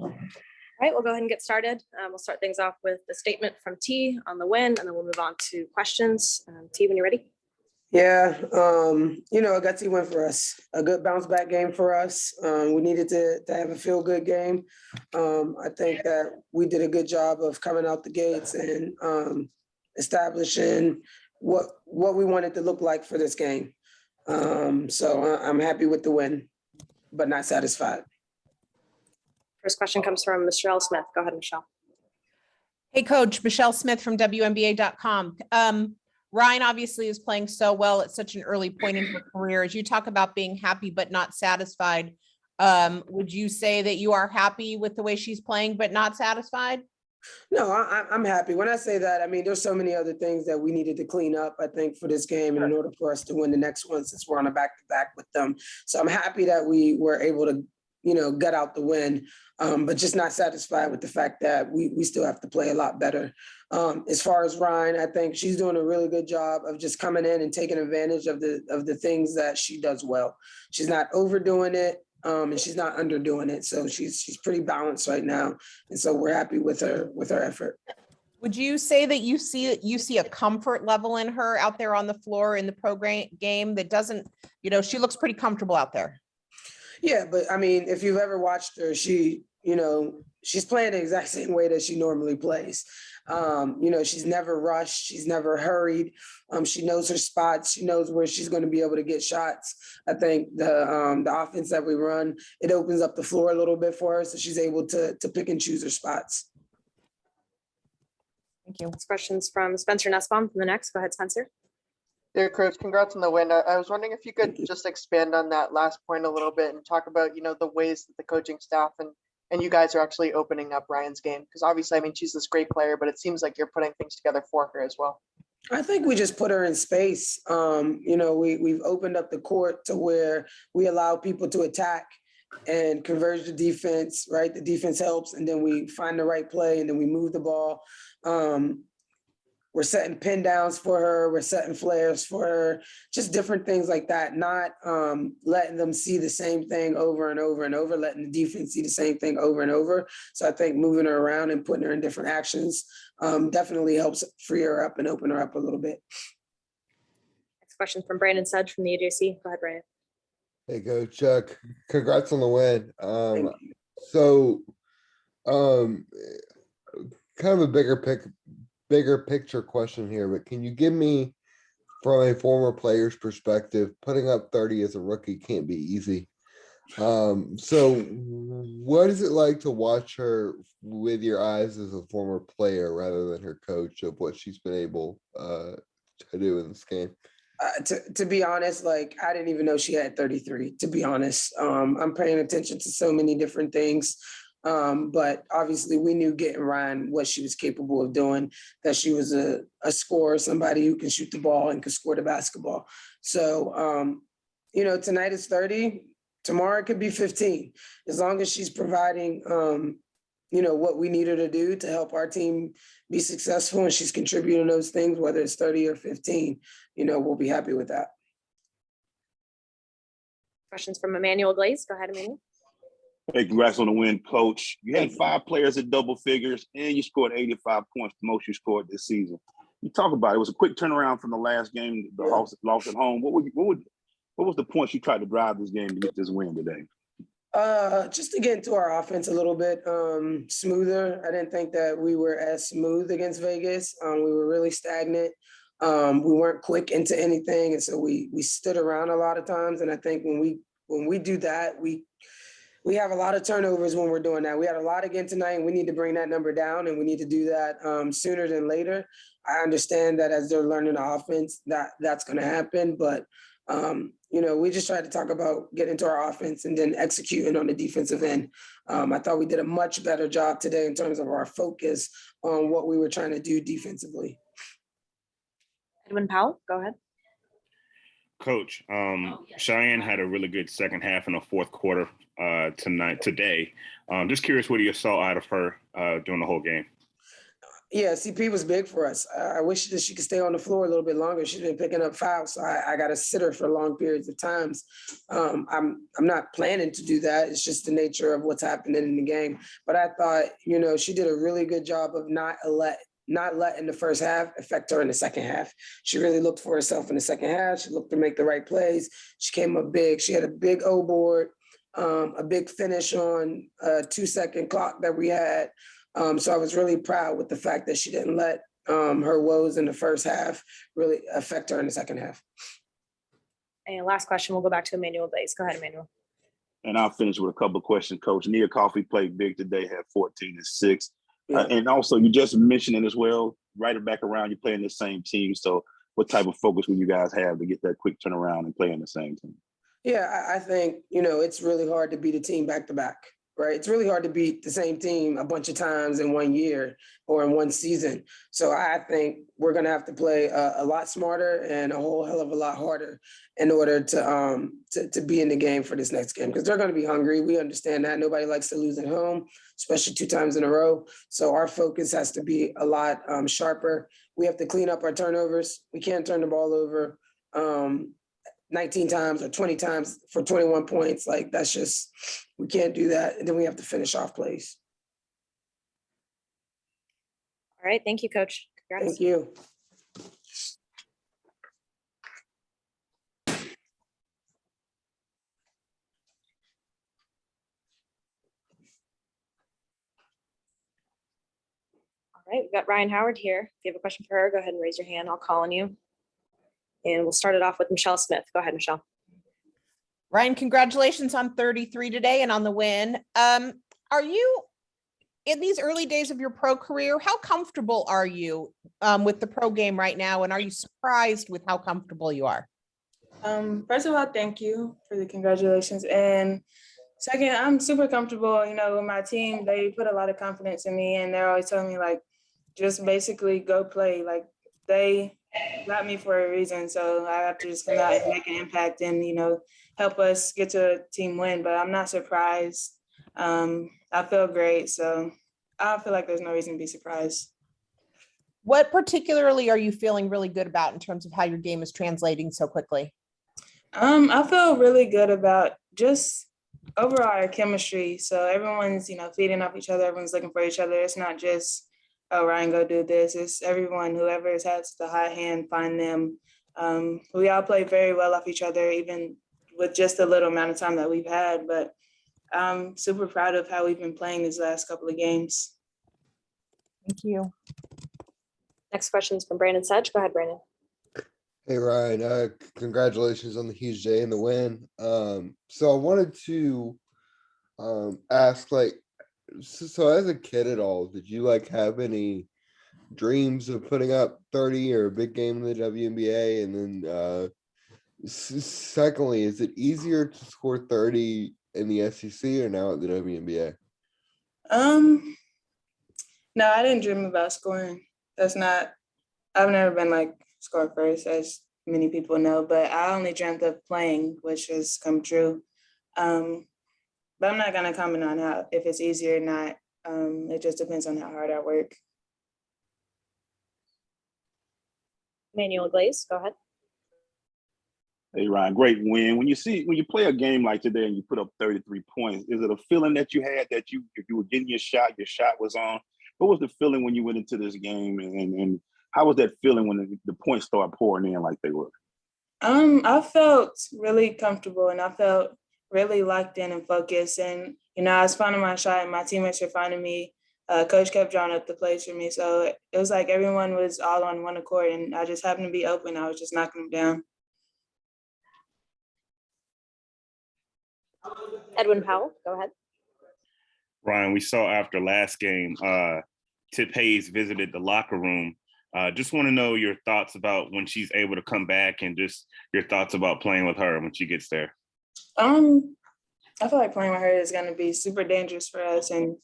All right, we'll go ahead and get started. We'll start things off with the statement from T on the win, and then we'll move on to questions. T, when you're ready. Yeah, a gutsy win for us. A good bounce back game for us. We needed to have a feel good game. I think that we did a good job of coming out the gates and establishing what we wanted to look like for this game. So I'm happy with the win, but not satisfied. First question comes from Michelle Smith. Go ahead, Michelle. Hey, Coach. Michelle Smith from WNBA.com. Ryan obviously is playing so well at such an early point in her career. As you talk about being happy but not satisfied, would you say that you are happy with the way she's playing but not satisfied? No, I'm happy. When I say that, I mean, there's so many other things that we needed to clean up, I think, for this game and in order for us to win the next one since we're on a back-to-back with them. So I'm happy that we were able to gut out the win, but just not satisfied with the fact that we still have to play a lot better. As far as Ryan, I think she's doing a really good job of just coming in and taking advantage of the things that she does well. She's not overdoing it, and she's not underdoing it. So she's pretty balanced right now, and so we're happy with her effort. Would you say that you see a comfort level in her out there on the floor in the program game that doesn't, she looks pretty comfortable out there? Yeah, but I mean, if you've ever watched her, she's playing the exact same way that she normally plays. She's never rushed. She's never hurried. She knows her spots. She knows where she's going to be able to get shots. I think the offense that we run, it opens up the floor a little bit for her, so she's able to pick and choose her spots. Thank you. Next questions from Spencer Nussbaum from the Next. Go ahead, Spencer. Yeah, Coach, congrats on the win. I was wondering if you could just expand on that last point a little bit and talk about, the ways that the coaching staff and you guys are actually opening up Ryan's game. Because obviously, I mean, she's this great player, but it seems like you're putting things together for her as well. I think we just put her in space. We've opened up the court to where we allow people to attack and converge the defense, right? The defense helps, and then we find the right play, and then we move the ball. We're setting pin downs for her. We're setting flares for her, just different things like that, not letting them see the same thing over and over and over, letting the defense see the same thing over and over. So I think moving her around and putting her in different actions definitely helps free her up and open her up a little bit. Next question from Brandon Sudge from the AJC. Go ahead, Brandon. Hey, Coach. Congrats on the win. Kind of a bigger picture question here, but can you give me, from a former player's perspective, putting up 30 as a rookie can't be easy. So what is it like to watch her with your eyes as a former player rather than her coach, of what she's been able to do in this game? To be honest, I didn't even know she had 33, to be honest. I'm paying attention to so many different things. But obviously we knew getting Ryan what she was capable of doing, that she was a scorer, somebody who can shoot the ball and can score the basketball. So, tonight is 30, tomorrow it could be 15. As long as she's providing, what we need her to do to help our team be successful, and she's contributing those things, whether it's 30 or 15, we'll be happy with that. Questions from Emmanuel Glaze. Go ahead, Emmanuel. Hey, congrats on the win, Coach. You had 5 players at double figures, and you scored 85 points, the most you scored this season. You talk about it. It was a quick turnaround from the last game, the loss at home. What was the points you tried to drive this game to get this win today? Just to get into our offense a little bit smoother. I didn't think that we were as smooth against Vegas. We were really stagnant. We weren't quick into anything, and so we stood around a lot of times. And I think when we do that, we have a lot of turnovers when we're doing that. We had a lot again tonight, and we need to bring that number down, and we need to do that sooner than later. I understand that as they're learning the offense, that's going to happen. But, we just tried to talk about getting into our offense and then executing on the defensive end. I thought we did a much better job today in terms of our focus on what we were trying to do defensively. Edwin Powell, go ahead. Coach, Cheyenne had a really good second half in the fourth quarter today. Just curious what you saw out of her during the whole game. Yeah, CP was big for us. I wish that she could stay on the floor a little bit longer. She's been picking up fouls, so I got to sit her for long periods of times. I'm not planning to do that. It's just the nature of what's happening in the game. But I thought, she did a really good job of not letting the first half affect her in the second half. She really looked for herself in the second half. She looked to make the right plays. She came up big. She had a big O board, a big finish on a 2-second clock that we had. So I was really proud with the fact that she didn't let her woes in the first half really affect her in the second half. And last question, we'll go back to Emmanuel Glaze. Go ahead, Emmanuel. And I'll finish with a couple of questions, Coach. Nia Coffey played big today, had 14 and 6. Yeah. And also, you just mentioned it as well, right it back around, you're playing the same team. So what type of focus will you guys have to get that quick turnaround and play in the same team? Yeah, I think, it's really hard to beat a team back to back, right? It's really hard to beat the same team a bunch of times in 1 year or in one season. So I think we're going to have to play a lot smarter and a whole hell of a lot harder in order to be in the game for this next game, because they're going to be hungry. We understand that. Nobody likes to lose at home, especially 2 times in a row. So our focus has to be a lot sharper. We have to clean up our turnovers. We can't turn the ball over 19 times or 20 times for 21 points. Like, that's just, we can't do that. And then we have to finish off plays. All right. Thank you, Coach. Congrats. Thank you. All right. We've got Ryan Howard here. If you have a question for her, go ahead and raise your hand. I'll call on you. And we'll start it off with Michelle Smith. Go ahead, Michelle. Ryan, congratulations on 33 today and on the win. Are you, in these early days of your pro career, how comfortable are you with the pro game right now? And are you surprised with how comfortable you are? First of all, thank you for the congratulations. And second, I'm super comfortable, with my team. They put a lot of confidence in me, and they're always telling me, like, just basically go play. Like, they got me for a reason. So I have to just come out and make an impact and, help us get to a team win. But I'm not surprised. I feel great. So I feel like there's no reason to be surprised. What particularly are you feeling really good about in terms of how your game is translating so quickly? I feel really good about just overall our chemistry. So everyone's, feeding off each other. Everyone's looking for each other. It's not just, oh, Ryan, go do this. It's everyone, whoever has the hot hand, find them. We all play very well off each other, even with just the little amount of time that we've had. But I'm super proud of how we've been playing these last couple of games. Thank you. Next question is from Brandon Sedge. Go ahead, Brandon. Hey Ryan, congratulations on the huge day and the win. So I wanted to ask, like, so as a kid at all, did you have any dreams of putting up 30 or a big game in the WNBA? And then secondly, is it easier to score 30 in the SEC or now at the WNBA? No, I didn't dream about scoring. I've never been score first, as many people know, but I only dreamt of playing, which has come true. But I'm not gonna comment on if it's easier or not. It just depends on how hard I work. Emmanuel Glaze. Go ahead. Hey, Ryan, great win. When you play a game like today and you put up 33 points, is it a feeling that you had that if you were getting your shot was on? What was the feeling when you went into this game, and how was that feeling when the points started pouring in like they were? I felt really comfortable, and I felt really locked in and focused. And, I was finding my shot and my teammates were finding me. Coach kept drawing up the plays for me. So it was like everyone was all on one accord, and I just happened to be open. I was just knocking them down. Edwin Powell. Go ahead. Ryan, we saw after last game, Tip Hayes visited the locker room. Just want to know your thoughts about when she's able to come back and just your thoughts about playing with her when she gets there. I feel like playing with her is going to be super dangerous for us, and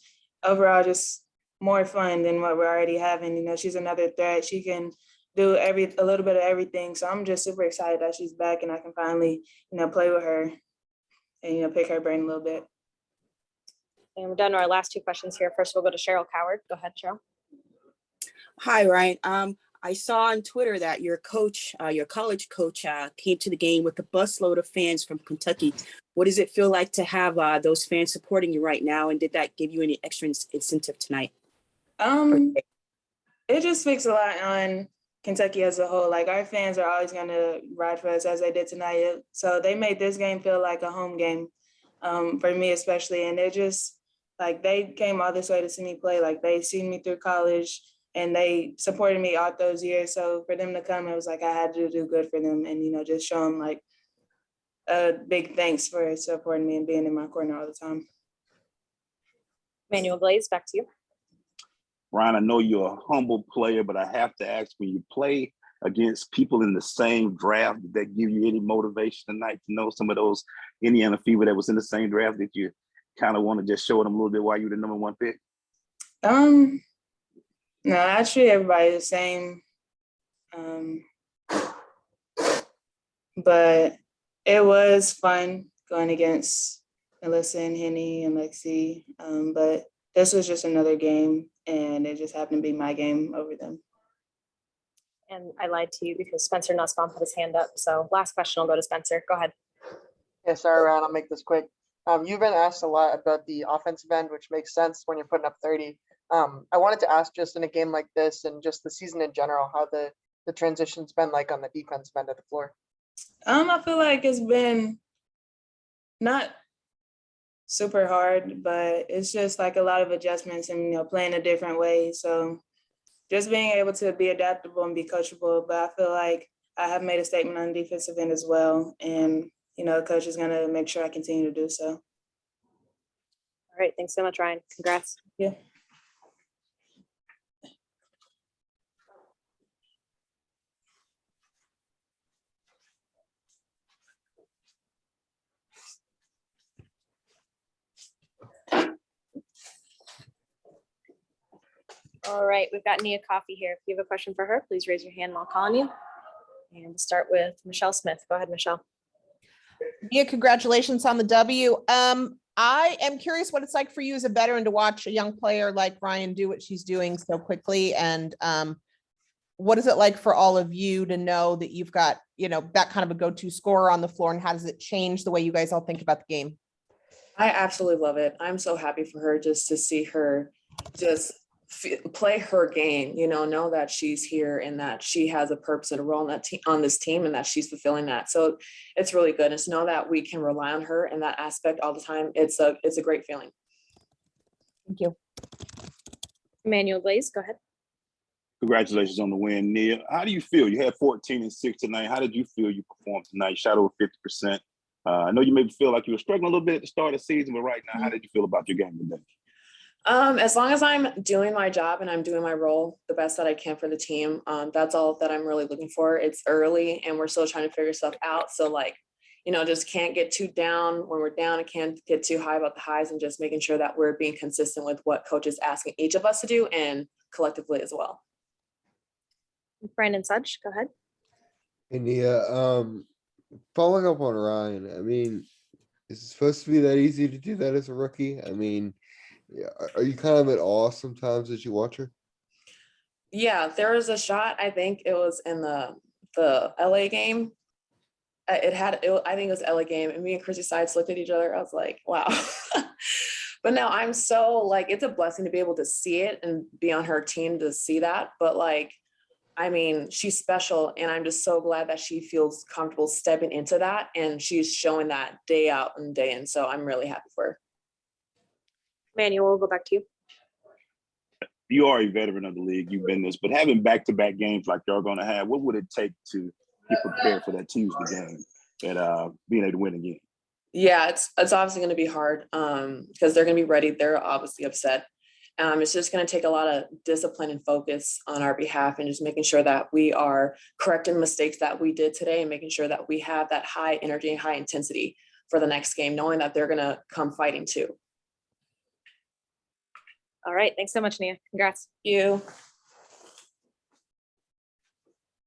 overall just more fun than what we're already having. She's another threat. She can do a little bit of everything. So I'm just super excited that she's back and I can finally, play with her and, pick her brain a little bit. And we're done to our last 2 questions here. First, we'll go to Cheryl Coward. Go ahead, Cheryl. Hi, Ryan. I saw on Twitter that your coach, your college coach, came to the game with a busload of fans from Kentucky. What does it feel like to have those fans supporting you right now? And did that give you any extra incentive tonight? It just speaks a lot on Kentucky as a whole. Like, our fans are always going to ride for us as they did tonight. So they made this game feel like a home game, for me especially. And they're just like, they came all this way to see me play. Like, they seen me through college and they supported me all those years. So for them to come, it was like I had to do good for them and, just show them like a big thanks for supporting me and being in my corner all the time. Manuel Blaze, back to you. Ryan, I know you're a humble player, but I have to ask, when you play against people in the same draft, did that give you any motivation tonight to know some of those Indiana Fever that was in the same draft? Did you kind of want to just show them a little bit why you were the number 1 pick? No, I treat everybody the same. But it was fun going against Alyssa and Henny and Lexi. But this was just another game, and it just happened to be my game over them. And I lied to you because Spencer Nussbaum put his hand up. So last question will go to Spencer. Go ahead. Yeah, sorry, Ryan, I'll make this quick. You've been asked a lot about the offensive end, which makes sense when you're putting up 30. I wanted to ask, just in a game like this and just the season in general, how the transition's been like on the defensive end of the floor. I feel like it's been not super hard, but it's just like a lot of adjustments and, playing a different way. So just being able to be adaptable and be coachable. But I feel like I have made a statement on the defensive end as well. And, the coach is going to make sure I continue to do so. All right. Thanks so much, Ryan. Congrats. Yeah. All right. We've got Nia Coffey here. If you have a question for her, please raise your hand while calling you. And we'll start with Michelle Smith. Go ahead, Michelle. Yeah, congratulations on the W. I am curious what it's like for you as a veteran to watch a young player like Ryan do what she's doing so quickly. And what is it like for all of you to know that you've got, that kind of a go-to scorer on the floor, and how does it change the way you guys all think about the game? I absolutely love it. I'm so happy for her just to see her just play her game, know that she's here and that she has a purpose and a role on this team and that she's fulfilling that. So it's really good. And to know that we can rely on her in that aspect all the time, it's a great feeling. Thank you. Emmanuel Blaze, go ahead. Congratulations on the win, Nia. How do you feel? You had 14 and 6 tonight. How did you feel you performed tonight? You shot over 50%. I know you maybe feel like you were struggling a little bit at the start of the season, but right now, how did you feel about your game today? As long as I'm doing my job and I'm doing my role the best that I can for the team, that's all that I'm really looking for. It's early and we're still trying to figure stuff out. So just can't get too down when we're down. I can't get too high about the highs, and just making sure that we're being consistent with what coach is asking each of us to do and collectively as well. Brandon Sudge, go ahead. And Nia, following up on Ryan, is it supposed to be that easy to do that as a rookie? Are you kind of at awe sometimes as you watch her? Yeah, there was a shot. I think it was in the LA game. I think it was LA game, and me and Chrissy Sides looked at each other. I was like, wow. But now I'm so it's a blessing to be able to see it and be on her team to see that. But she's special, and I'm just so glad that she feels comfortable stepping into that, and she's showing that day out and day in. So I'm really happy for her. Manuel, we'll go back to you. You are a veteran of the league. You've been this, but having back-to-back games like y'all going to have, what would it take to get prepared for that Tuesday game and being able to win again? Yeah, it's obviously going to be hard because they're going to be ready. They're obviously upset. It's just going to take a lot of discipline and focus on our behalf, and just making sure that we are correcting the mistakes that we did today, and making sure that we have that high energy and high intensity for the next game, knowing that they're going to come fighting too. All right. Thanks so much, Nia. Congrats. Thank you.